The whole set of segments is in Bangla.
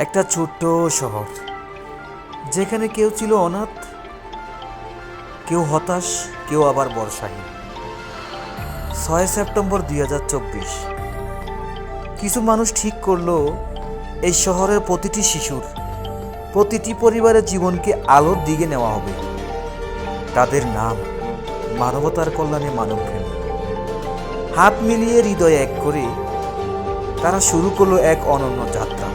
একটা ছোট্ট শহর যেখানে কেউ ছিল অনাথ, কেউ হতাশ, কেউ আবার বর্ষাহীন। 6 সেপ্টেম্বর 2024 কিছু মানুষ ঠিক করলো এই শহরের প্রতিটি শিশুর, প্রতিটি পরিবারের জীবনকে আলোর দিকে নেওয়া হবে। তাদের নাম মানবতার কল্যাণে মানবপ্রেমী। হাত মিলিয়ে হৃদয় এক করে তারা শুরু করলো এক অনন্য যাত্রা।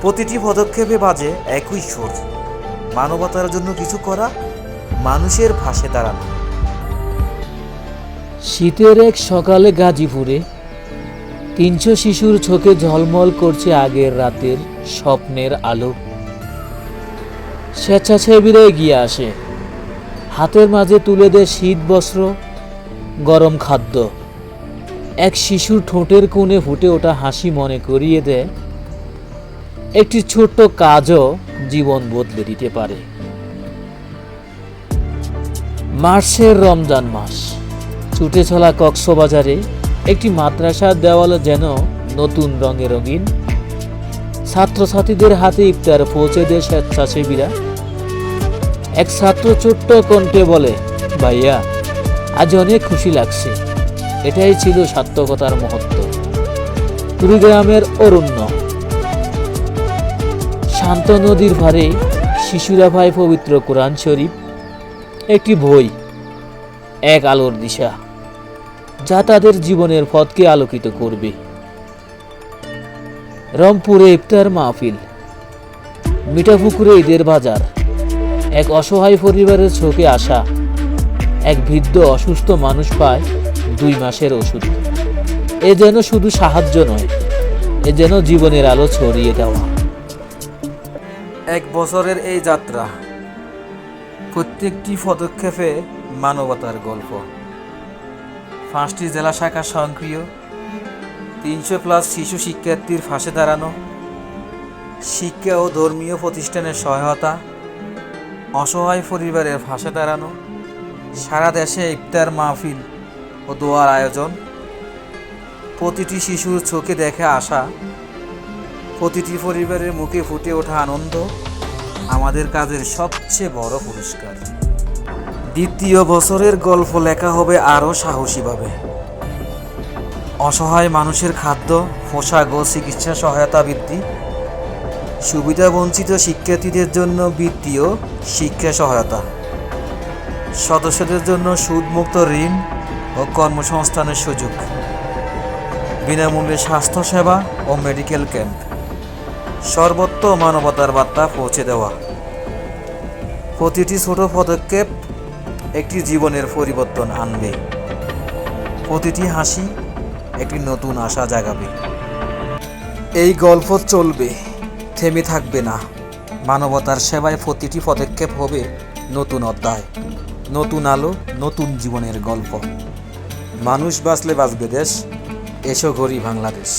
প্রতিটি পদক্ষেপে বাজে একই সুর, মানবতার জন্য কিছু করা, মানুষের পাশে দাঁড়ানো। শীতের এক সকালে গাজীপুরে 300 শিশুর চোখে ঝলমল করছে আগের রাতের স্বপ্নের আলো। স্বেচ্ছাসেবীরা এগিয়ে আসে, হাতের মাঝে তুলে দেয় শীত বস্ত্র, গরম খাদ্য। এক শিশুর ঠোঁটের কোণে ফুটে ওঠা হাসি মনে করিয়ে দেয় একটি ছোট্ট কাজও জীবন বদলে দিতে পারে। মার্চের রমজান মাস, ছুটে চলা কক্সবাজারে একটি মাদ্রাসার দেওয়ালে যেন নতুন রঙে রঙিন। ছাত্রছাত্রীদের হাতে ইফতার পৌঁছে দেয় স্বেচ্ছাসেবীরা। এক ছাত্র ছোট্ট কণ্ঠে বলে, ভাইয়া আজ অনেক খুশি লাগছে। এটাই ছিল সার্থকতার মুহূর্ত। কুড়িগ্রামের অরণ্য, শান্ত নদীর ধারে শিশুরা পায় পবিত্র কোরআন শরীফ, একটি বই, এক আলোর দিশা যা তাদের জীবনের পথকে আলোকিত করবে। রংপুরে ইফতার মাহফিল, মিঠাপুকুরে ঈদের বাজার, এক অসহায় পরিবারের চোখে আসা এক বৃদ্ধ অসুস্থ মানুষ পায় 2 মাসের ওষুধ। এ যেন শুধু সাহায্য নয়, এ যেন জীবনের আলো ছড়িয়ে দেওয়া। 1 বছরের এই যাত্রা, প্রত্যেকটি পদক্ষেপে মানবতার গল্প। 5টি জেলা শাখা সক্রিয়, 300+ শিশু শিক্ষার্থীর পাশে দাঁড়ানো, শিক্ষা ও ধর্মীয় প্রতিষ্ঠানের সহায়তা, অসহায় পরিবারের পাশে দাঁড়ানো, সারা দেশে ইফতার মাহফিল ও দোয়ার আয়োজন, প্রতিটি শিশুর চোখে দেখে আশা, প্রতিটি পরিবারের মুখে ফুটে ওঠা আনন্দ আমাদের কাজের সবচেয়ে বড় পুরস্কার। 2য় বছরের গল্প লেখা হবে আরও সাহসীভাবে। অসহায় মানুষের খাদ্য, পোশাক ও চিকিৎসা সহায়তা বৃদ্ধি, সুবিধাবঞ্চিত শিক্ষার্থীদের জন্য বৃত্তীয় শিক্ষা সহায়তা, সদস্যদের জন্য সুদমুক্ত ঋণ ও কর্মসংস্থানের সুযোগ, বিনামূল্যে স্বাস্থ্যসেবা ও মেডিকেল ক্যাম্প, সর্বত্র মানবতার বার্তা পৌঁছে দেওয়া। প্রতিটি ছোট পদক্ষেপ একটি জীবনের পরিবর্তন আনবে, প্রতিটি হাসি একটি নতুন আশা জাগাবে। এই গল্প চলবে, থেমে থাকবে না। মানবতার সেবায় প্রতিটি পদক্ষেপ হবে নতুন অধ্যায়, নতুন আলো, নতুন জীবনের গল্প। মানুষ বাঁচলে বাঁচবে দেশ। এসো গড়ি বাংলাদেশ।